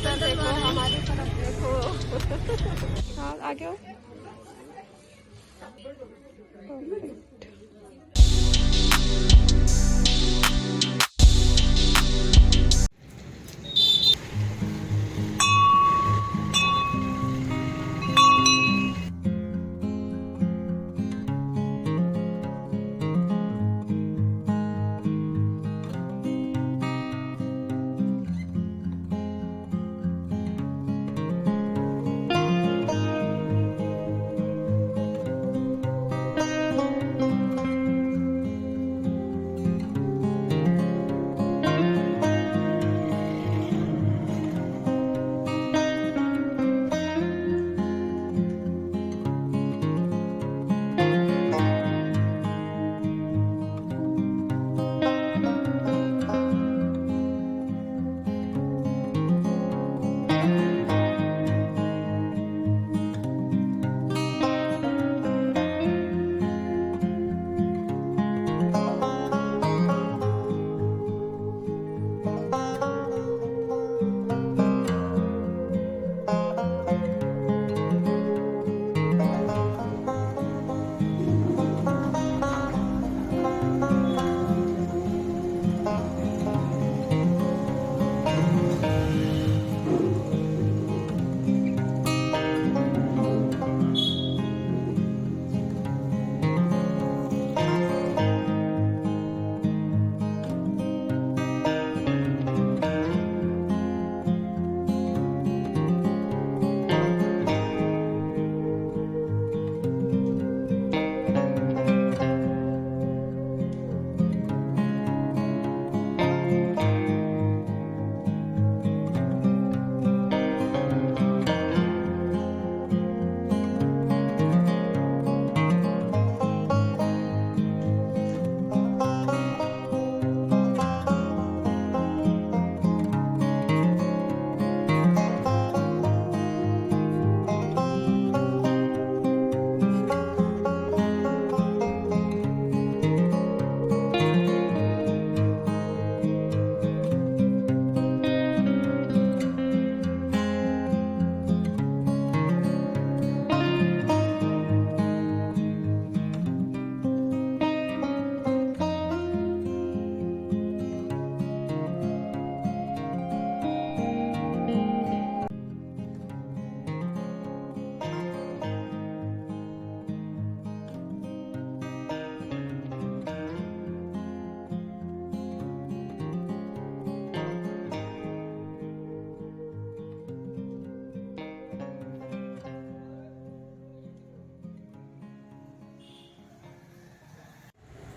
इधर देखो, हमारी तरफ देखो। हाँ आ गया।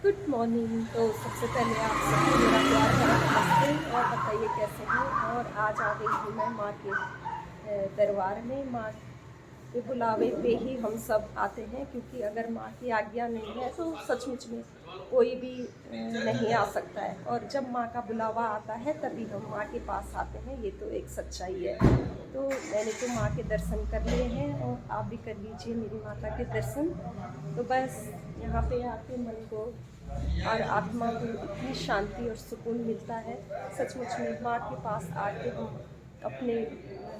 Good morning. तो सबसे पहले आप सबको मेरा प्यार भरा नमस्ते और बताइए कैसे हैं। और आज आ गई हूँ मैं माँ के दरबार में। माँ के बुलावे पे ही हम सब आते हैं, क्योंकि अगर माँ की आज्ञा नहीं है तो सचमुच में कोई भी नहीं आ सकता है। और जब माँ का बुलावा आता है तभी हम माँ के पास आते हैं, ये तो एक सच्चाई है। तो मैंने तो माँ के दर्शन कर लिए हैं और आप भी कर लीजिए मेरी माता के दर्शन। तो बस यहाँ पे आके मन को और आत्मा को इतनी शांति और सुकून मिलता है। सचमुच में माँ के पास आके हम अपने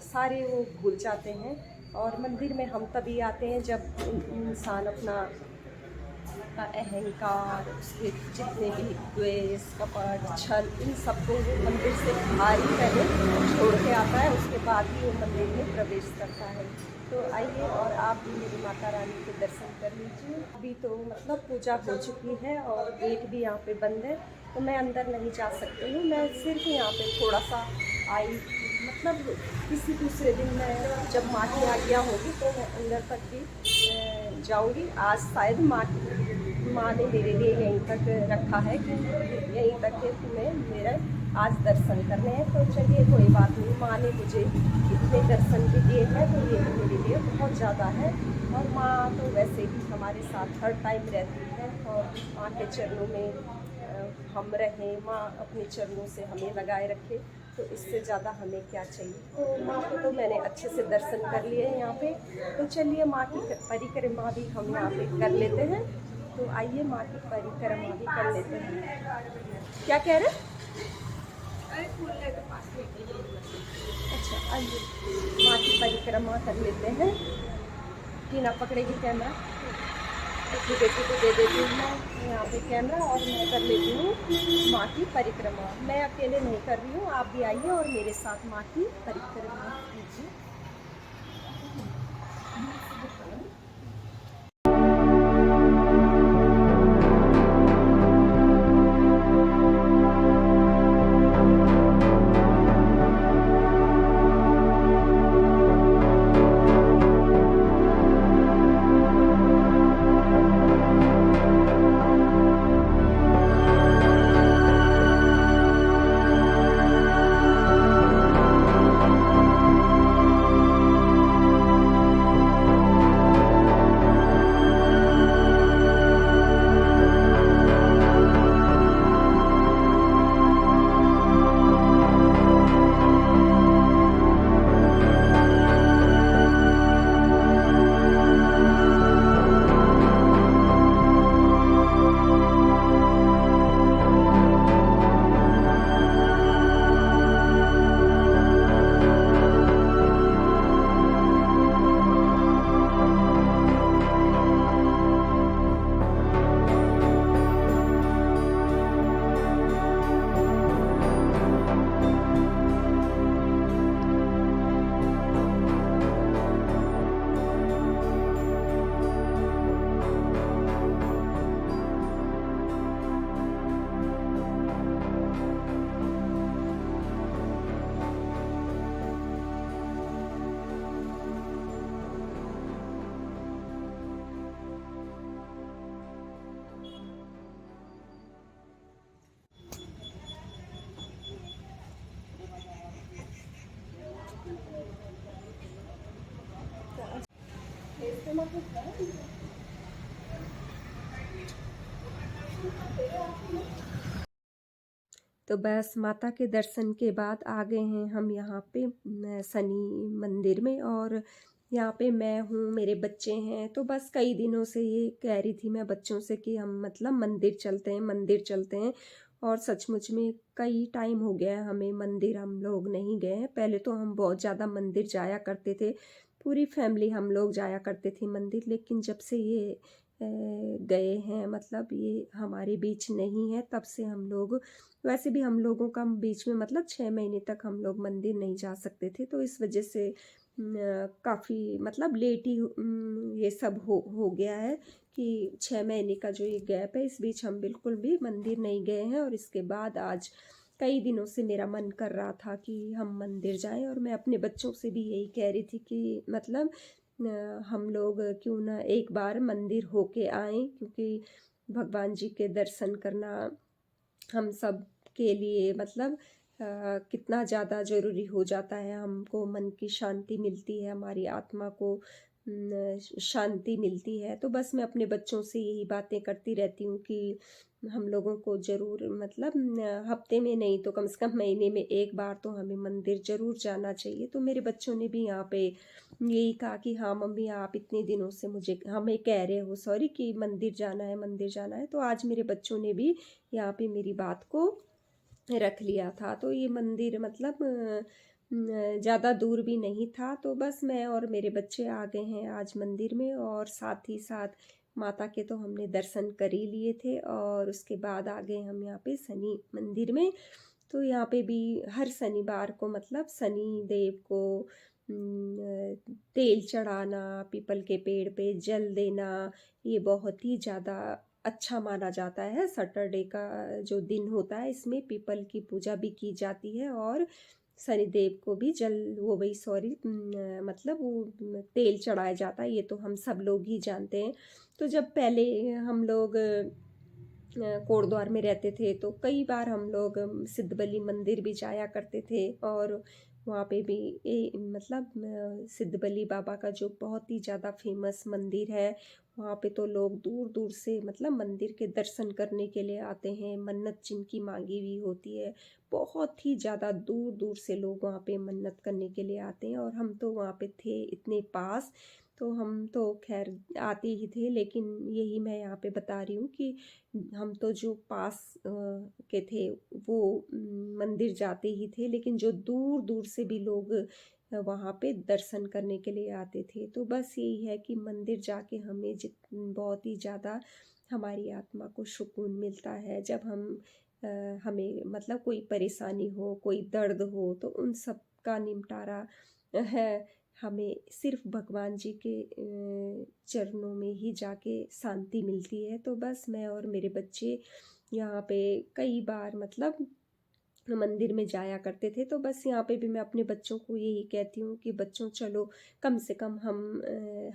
सारे वो भूल जाते हैं। और मंदिर में हम तभी आते हैं जब इंसान अपना अहंकार, उसके जितने भी द्वेष, कपट, छल, इन सबको वो मंदिर से भारी पहले छोड़ के आता है, उसके बाद ही वो मंदिर में प्रवेश करता है। तो आइए और आप भी मेरी माता रानी के दर्शन कर लीजिए। अभी तो मतलब पूजा हो चुकी है और गेट भी यहाँ पे बंद है, तो मैं अंदर नहीं जा सकती हूँ। मैं सिर्फ यहाँ पे थोड़ा सा आई, मतलब किसी दूसरे दिन मैं जब माँ की आज्ञा होगी तो मैं अंदर तक भी जाऊँगी। आज शायद माँ ने मेरे लिए यहीं तक रखा है कि यहीं तक के तुम्हें मेरे आज दर्शन करने हैं। तो चलिए कोई बात नहीं, माँ ने मुझे इतने दर्शन भी दिए हैं तो ये मेरे लिए बहुत ज़्यादा है। और माँ तो वैसे ही हमारे साथ हर टाइम रहती है और माँ के चरणों में हम रहें, माँ अपने चरणों से हमें लगाए रखे, तो इससे ज़्यादा हमें क्या चाहिए। तो माँ को तो मैंने अच्छे से दर्शन कर लिए हैं यहाँ पे। तो चलिए माँ की परिक्रमा भी हम यहाँ पे कर लेते हैं। तो आइए माँ की परिक्रमा भी कर लेते हैं। क्या कह रहे? अरे फूल के पास में। अच्छा आइए माँ की परिक्रमा कर लेते हैं। टीना पकड़ेगी कैमरा, अपनी बेटी को दे देती हूँ मैं यहाँ पे कैमरा और मैं कर लेती हूँ माँ की परिक्रमा। मैं अकेले नहीं कर रही हूँ, आप भी आइए और मेरे साथ माँ की परिक्रमा कीजिए। तो बस माता के दर्शन के बाद आ गए हैं हम यहाँ पे शनि मंदिर में, और यहाँ पे मैं हूँ, मेरे बच्चे हैं। तो बस कई दिनों से ये कह रही थी मैं बच्चों से कि हम मतलब मंदिर चलते हैं, मंदिर चलते हैं। और सचमुच में कई टाइम हो गया है हमें मंदिर हम लोग नहीं गए हैं। पहले तो हम बहुत ज़्यादा मंदिर जाया करते थे, पूरी फैमिली हम लोग जाया करते थे मंदिर। लेकिन जब से ये गए हैं, मतलब ये हमारे बीच नहीं है, तब से हम लोग, वैसे भी हम लोगों का बीच में मतलब 6 महीने तक हम लोग मंदिर नहीं जा सकते थे। तो इस वजह से काफ़ी मतलब लेट ही ये सब हो गया है कि 6 महीने का जो ये गैप है, इस बीच हम बिल्कुल भी मंदिर नहीं गए हैं। और इसके बाद आज कई दिनों से मेरा मन कर रहा था कि हम मंदिर जाएं, और मैं अपने बच्चों से भी यही कह रही थी कि मतलब हम लोग क्यों ना एक बार मंदिर होके आएं, क्योंकि भगवान जी के दर्शन करना हम सब के लिए मतलब कितना ज़्यादा ज़रूरी हो जाता है। हमको मन की शांति मिलती है, हमारी आत्मा को शांति मिलती है। तो बस मैं अपने बच्चों से यही बातें करती रहती हूँ कि हम लोगों को ज़रूर मतलब हफ्ते में नहीं तो कम से कम महीने में एक बार तो हमें मंदिर ज़रूर जाना चाहिए। तो मेरे बच्चों ने भी यहाँ पे यही कहा कि हाँ मम्मी, आप इतने दिनों से मुझे हमें कह रहे हो, सॉरी, कि मंदिर जाना है, मंदिर जाना है। तो आज मेरे बच्चों ने भी यहाँ पे मेरी बात को रख लिया था। तो ये मंदिर मतलब ज़्यादा दूर भी नहीं था। तो बस मैं और मेरे बच्चे आ गए हैं आज मंदिर में, और साथ ही साथ माता के तो हमने दर्शन कर ही लिए थे, और उसके बाद आ गए हम यहाँ पे शनि मंदिर में। तो यहाँ पे भी हर शनिवार को मतलब शनि देव को तेल चढ़ाना, पीपल के पेड़ पे जल देना, ये बहुत ही ज़्यादा अच्छा माना जाता है। सैटरडे का जो दिन होता है, इसमें पीपल की पूजा भी की जाती है, और शनिदेव को भी वो वही सॉरी मतलब वो तेल चढ़ाया जाता है। ये तो हम सब लोग ही जानते हैं। तो जब पहले हम लोग कोटद्वार में रहते थे तो कई बार हम लोग सिद्धबली मंदिर भी जाया करते थे, और वहाँ पे भी मतलब सिद्धबली बाबा का जो बहुत ही ज़्यादा फेमस मंदिर है, वहाँ पे तो लोग दूर दूर से मतलब मंदिर के दर्शन करने के लिए आते हैं। मन्नत जिनकी मांगी हुई होती है, बहुत ही ज़्यादा दूर दूर से लोग वहाँ पे मन्नत करने के लिए आते हैं। और हम तो वहाँ पे थे इतने पास तो हम तो खैर आते ही थे, लेकिन यही मैं यहाँ पे बता रही हूँ कि हम तो जो पास के थे वो मंदिर जाते ही थे, लेकिन जो दूर दूर से भी लोग वहाँ पे दर्शन करने के लिए आते थे। तो बस यही है कि मंदिर जाके हमें बहुत ही ज़्यादा हमारी आत्मा को सुकून मिलता है। जब हम हमें मतलब कोई परेशानी हो, कोई दर्द हो, तो उन सब का निमटारा है हमें सिर्फ भगवान जी के चरणों में ही जाके शांति मिलती है। तो बस मैं और मेरे बच्चे यहाँ पे कई बार मतलब मंदिर में जाया करते थे। तो बस यहाँ पे भी मैं अपने बच्चों को यही कहती हूँ कि बच्चों चलो, कम से कम हम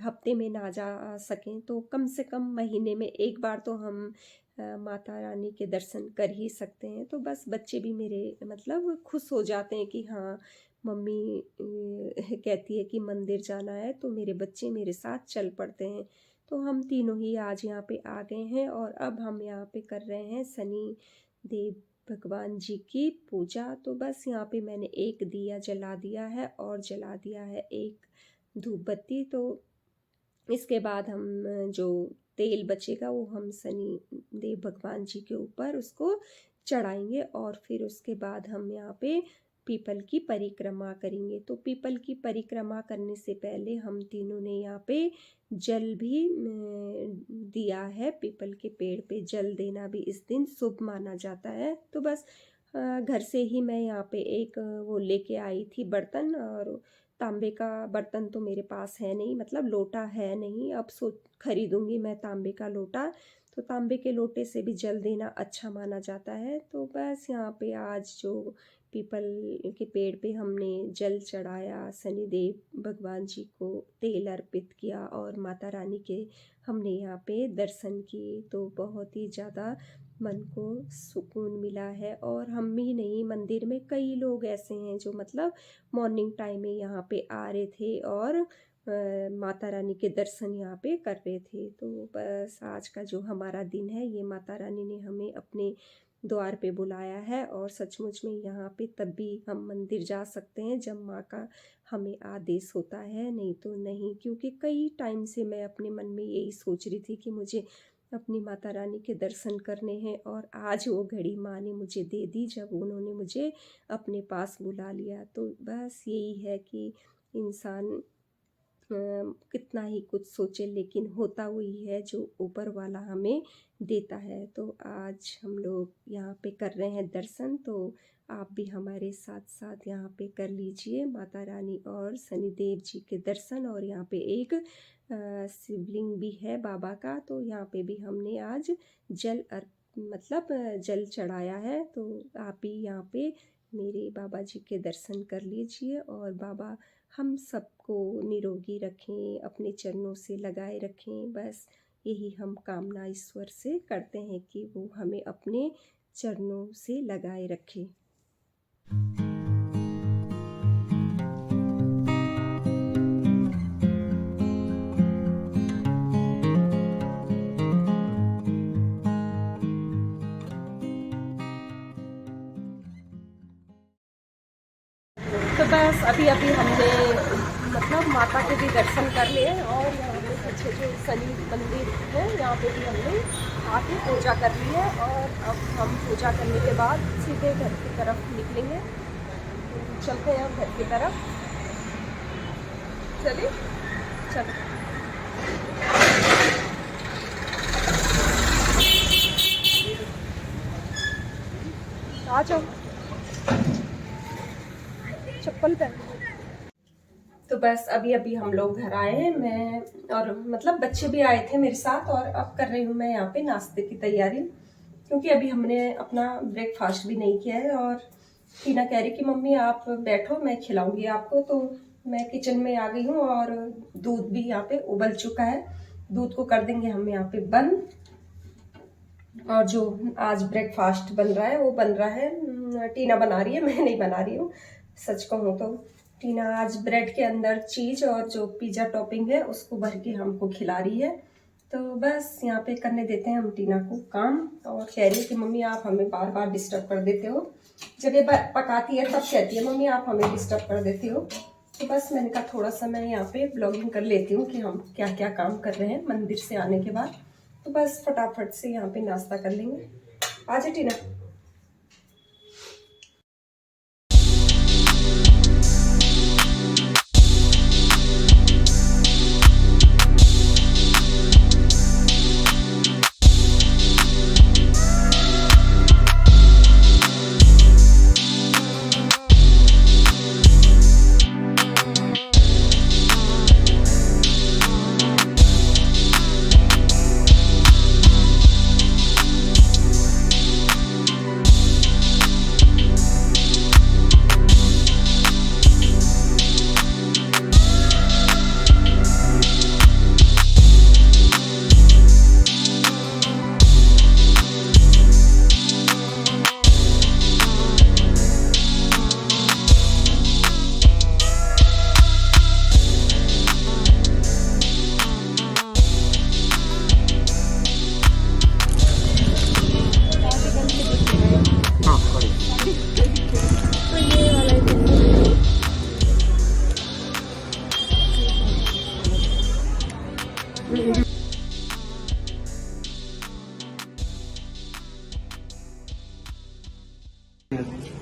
हफ्ते में ना जा सकें तो कम से कम महीने में एक बार तो हम माता रानी के दर्शन कर ही सकते हैं। तो बस बच्चे भी मेरे मतलब खुश हो जाते हैं कि हाँ मम्मी कहती है कि मंदिर जाना है, तो मेरे बच्चे मेरे साथ चल पड़ते हैं। तो हम तीनों ही आज यहाँ पे आ गए हैं और अब हम यहाँ पे कर रहे हैं शनि देव भगवान जी की पूजा। तो बस यहाँ पे मैंने एक दिया जला दिया है और जला दिया है एक धूप बत्ती। तो इसके बाद हम जो तेल बचेगा वो हम शनि देव भगवान जी के ऊपर उसको चढ़ाएंगे और फिर उसके बाद हम यहाँ पे पीपल की परिक्रमा करेंगे। तो पीपल की परिक्रमा करने से पहले हम तीनों ने यहाँ पे जल भी दिया है। पीपल के पेड़ पे जल देना भी इस दिन शुभ माना जाता है। तो बस घर से ही मैं यहाँ पे एक वो लेके आई थी बर्तन, और तांबे का बर्तन तो मेरे पास है नहीं, मतलब लोटा है नहीं। अब खरीदूंगी मैं तांबे का लोटा। तो तांबे के लोटे से भी जल देना अच्छा माना जाता है। तो बस यहाँ पे आज जो पीपल के पेड़ पे हमने जल चढ़ाया, शनिदेव भगवान जी को तेल अर्पित किया और माता रानी के हमने यहाँ पे दर्शन किए, तो बहुत ही ज़्यादा मन को सुकून मिला है। और हम ही नहीं, मंदिर में कई लोग ऐसे हैं जो मतलब मॉर्निंग टाइम में यहाँ पे आ रहे थे और माता रानी के दर्शन यहाँ पे कर रहे थे। तो बस आज का जो हमारा दिन है ये माता रानी ने हमें अपने द्वार पे बुलाया है, और सचमुच में यहाँ पे तब भी हम मंदिर जा सकते हैं जब माँ का हमें आदेश होता है, नहीं तो नहीं। क्योंकि कई टाइम से मैं अपने मन में यही सोच रही थी कि मुझे अपनी माता रानी के दर्शन करने हैं, और आज वो घड़ी माँ ने मुझे दे दी जब उन्होंने मुझे अपने पास बुला लिया। तो बस यही है कि इंसान कितना ही कुछ सोचे, लेकिन होता वही है जो ऊपर वाला हमें देता है। तो आज हम लोग यहाँ पे कर रहे हैं दर्शन, तो आप भी हमारे साथ साथ यहाँ पे कर लीजिए माता रानी और शनिदेव जी के दर्शन। और यहाँ पे एक शिवलिंग भी है बाबा का, तो यहाँ पे भी हमने आज मतलब जल चढ़ाया है। तो आप भी यहाँ पे मेरे बाबा जी के दर्शन कर लीजिए, और बाबा हम सबको निरोगी रखें, अपने चरणों से लगाए रखें। बस यही हम कामना ईश्वर से करते हैं कि वो हमें अपने चरणों से लगाए रखें। तो बस अभी हमने मतलब माता के भी दर्शन कर लिए, और यहाँ पे पीछे जो शनि मंदिर है यहाँ पे भी हमने आके पूजा कर ली है। और अब हम पूजा करने के बाद सीधे घर की तरफ निकलेंगे। तो चलते हैं अब घर की तरफ। चलिए चलो। आ जाओ, चप्पल पहन। तो बस अभी हम लोग घर आए हैं, मैं और मतलब बच्चे भी आए थे मेरे साथ, और अब कर रही हूँ मैं यहाँ पे नाश्ते की तैयारी। क्योंकि अभी हमने अपना ब्रेकफास्ट भी नहीं किया है, और टीना कह रही कि मम्मी आप बैठो मैं खिलाऊंगी आपको। तो मैं किचन में आ गई हूँ, और दूध भी यहाँ पे उबल चुका है। दूध को कर देंगे हम यहाँ पे बंद। और जो आज ब्रेकफास्ट बन रहा है वो बन रहा है, टीना बना रही है, मैं नहीं बना रही हूँ। सच कहूँ तो टीना आज ब्रेड के अंदर चीज और जो पिज्जा टॉपिंग है उसको भर के हमको खिला रही है। तो बस यहाँ पे करने देते हैं हम टीना को काम। और कह रही है कि मम्मी आप हमें बार बार डिस्टर्ब कर देते हो। जब ये पकाती है तब कहती है मम्मी आप हमें डिस्टर्ब कर देती हो। तो बस मैंने कहा थोड़ा सा मैं यहाँ पे ब्लॉगिंग कर लेती हूँ कि हम क्या क्या काम कर रहे हैं मंदिर से आने के बाद। तो बस फटाफट से यहाँ पे नाश्ता कर लेंगे। आ जा टीना।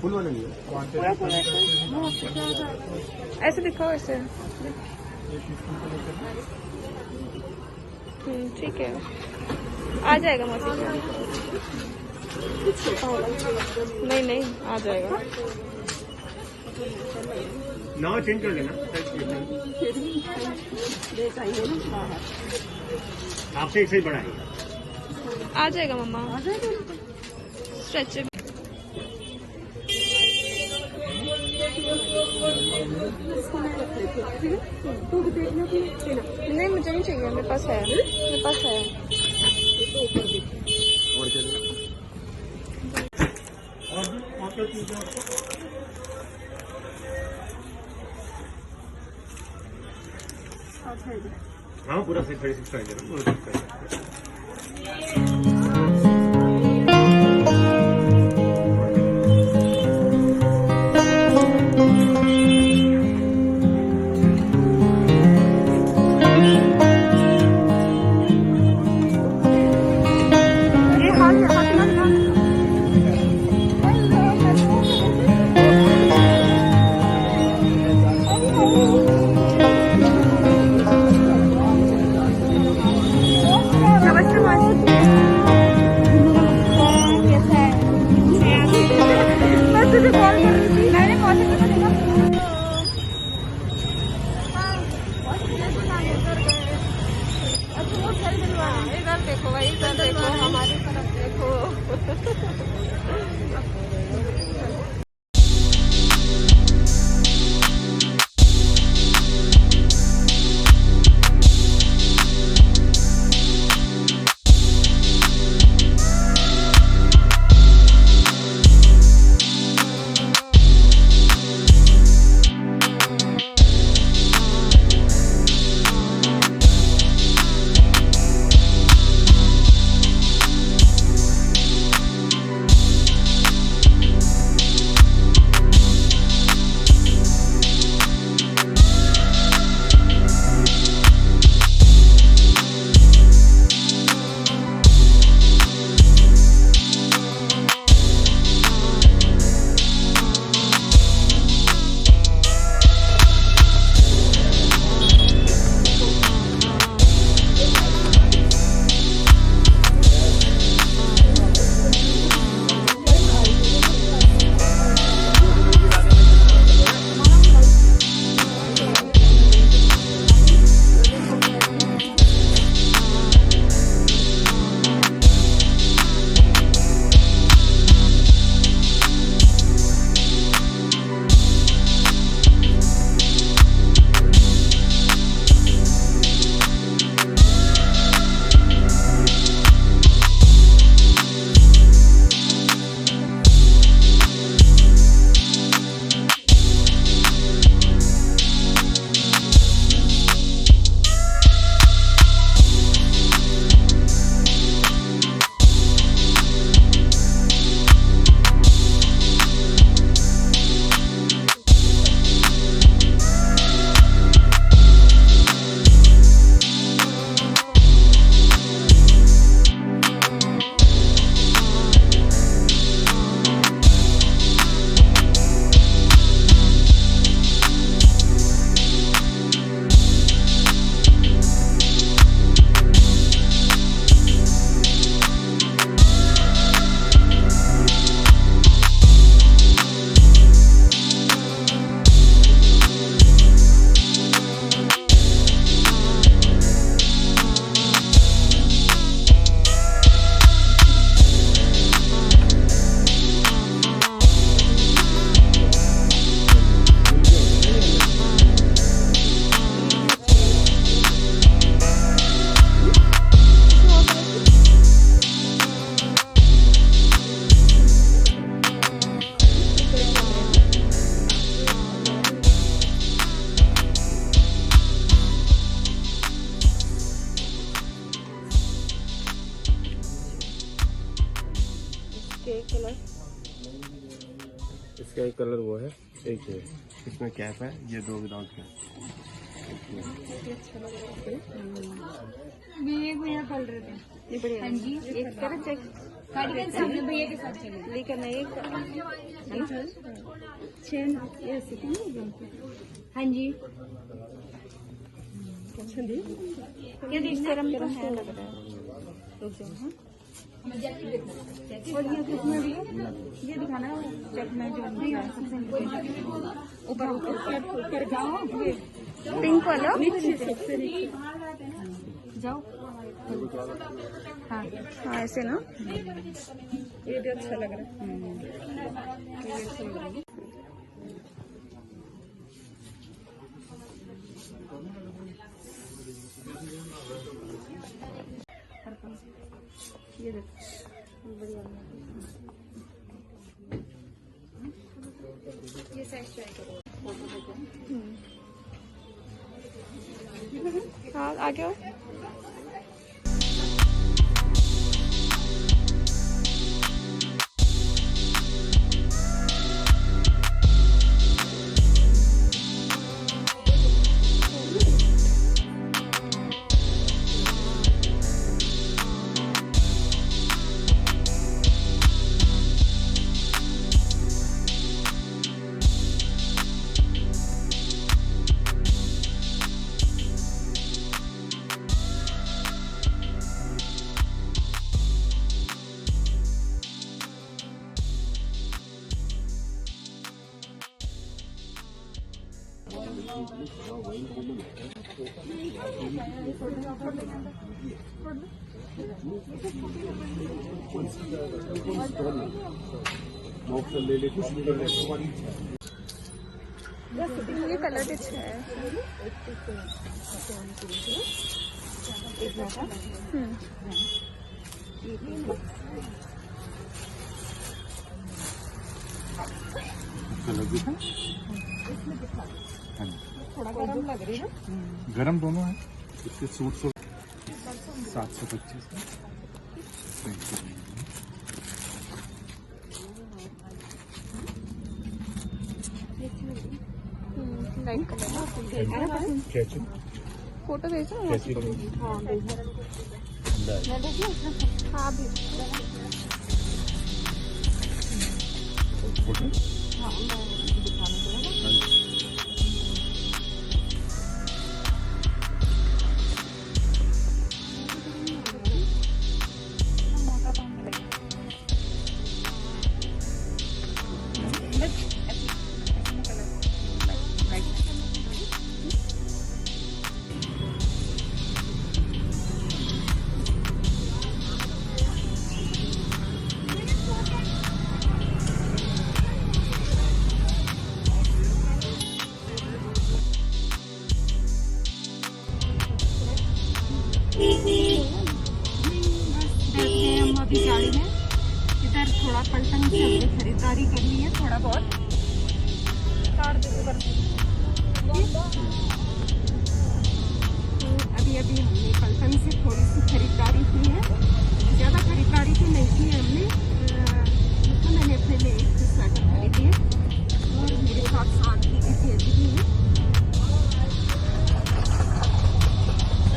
फुल वाला नहीं है। पूरा फुल ऐसे दिखाओ ऐसे। ठीक है, आ जाएगा मौसी। नहीं नहीं आ जाएगा। नाव चेंज कर देना। आपसे एक सही बड़ा है। आ जाएगा मम्मा, आ जाएगा। स्ट्रेचेबल नहीं, मुझे नहीं चाहिए, मेरे पास है, मेरे पास है। हाँ पूरा 36 का है। नमस्ते। इसका एक कलर वो है, एक है। इसमें कैप है, ये 2 विदाउट कैप। ये भैया कल रहे थे। ये बढ़िया। हाँ जी, एक कर चेक गाड़ी के सामने भैया के साथ चले। लेकिन एक चेन ये हाँ जी, ये सीरम तो है लग रहा है। रुक जाओ। हाँ। और ये किसमें भी ये दिखाना चेक में जो ऊपर ऊपर जाओ, ये पिंक वाला जाओ। हाँ हाँ ऐसे ना। ये भी अच्छा लग रहा है। ये देखो बढ़िया। ये साइज ट्राई करो। हाँ आगे आओ। ये कलर भी अच्छा है। थोड़ा गरम लग रही है। गरम दोनों है। इसके सूट 725 लाइट कलर। फोटो भेजो ना। हाँ भी हम अभी गाड़ी में इधर थोड़ा पलटन से हमने खरीदारी करनी है, थोड़ा बहुत अभी हमने पलटन से थोड़ी सी खरीदारी की है। ज़्यादा खरीदारी तो नहीं की है हमने, तो मैंने अपने लिए एक स्वेटर खरीदी है और मेरे साथ की भी भेज दी है।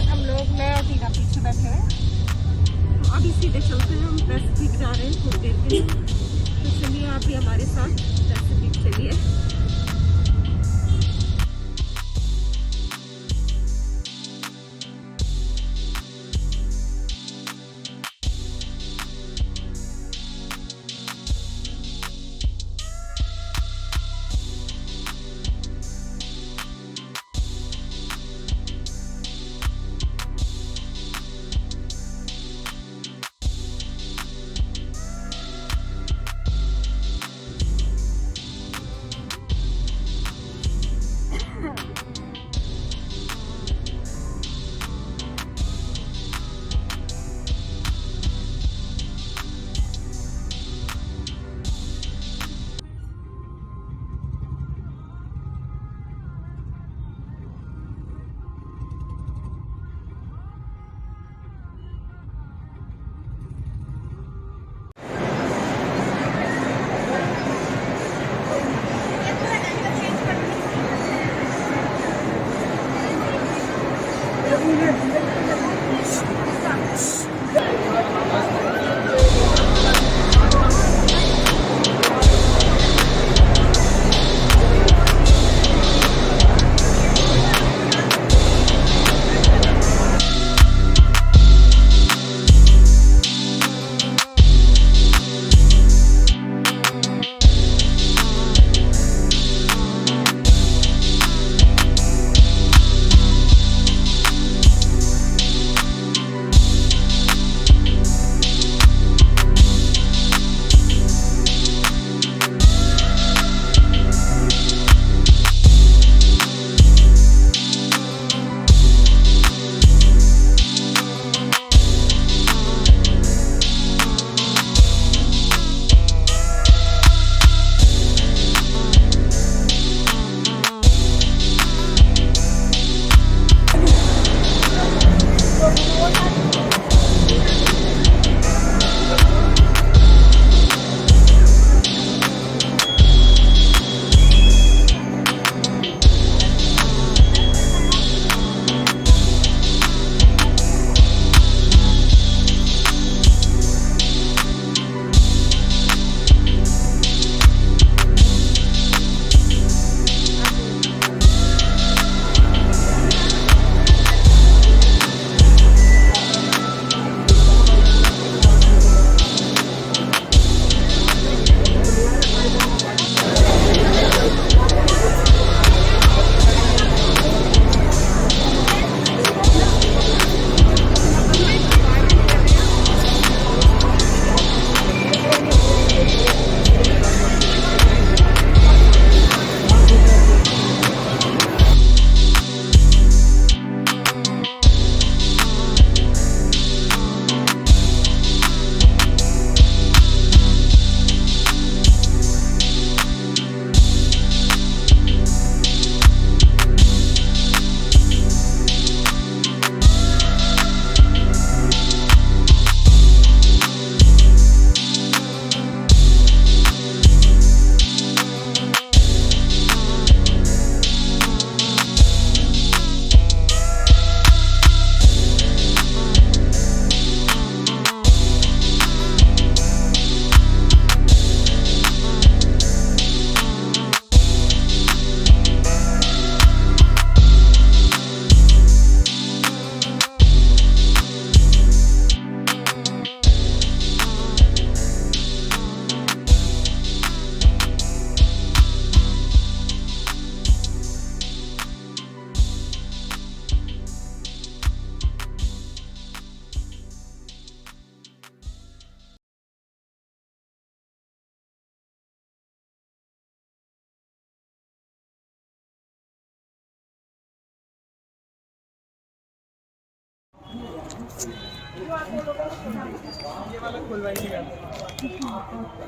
हम लोग मैं दीदा पीछे बैठे हैं, तो अभी सीधे चलते हैं। हम 10 फीट जा रहे हैं थोड़ी देर के लिए, तो चलिए आप भी हमारे साथ 10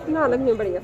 ना अलग नहीं बढ़िया।